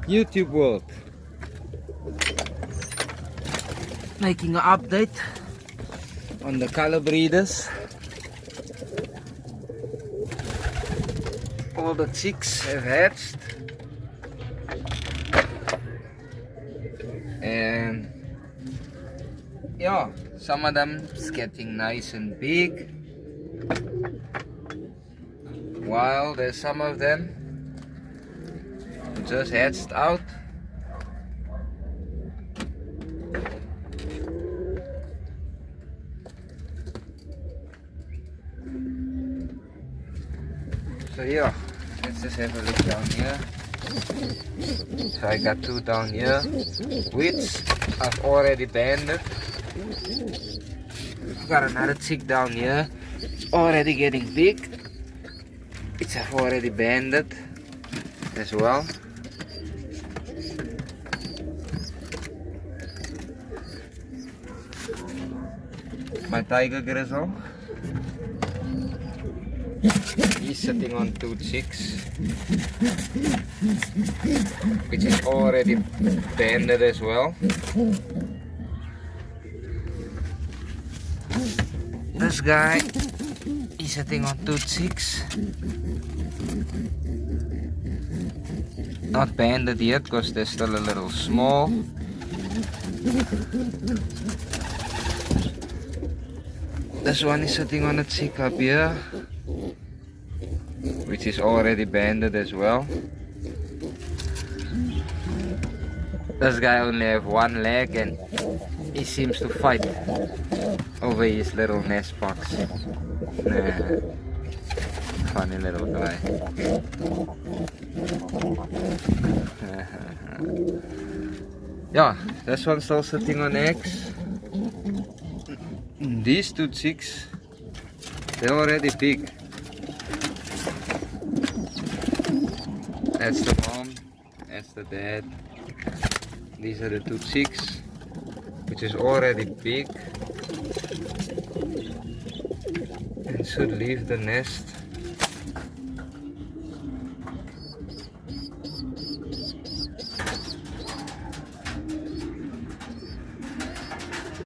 YouTube world. Making an update on the color breeders. All the chicks have hatched, and yeah, some of them is getting nice and big, while there's some of them who just hatched out. So yeah, let's just have a look down here. So I got two down here, which I've already banded. Got another chick down here, it's already getting big, which I've already banded as well. My tiger grizzle, he's sitting on two chicks, which is already banded as well. This guy is sitting on two chicks, not banded yet because they're still a little small. This one is sitting on a chick up here, which is already banded as well. This guy only have one leg and he seems to fight over his little nest box. Funny little guy. Yeah, this one's still sitting on eggs. These two chicks, they're already big. That's the mom, that's the dad. These are the two chicks, which is already big and should leave the nest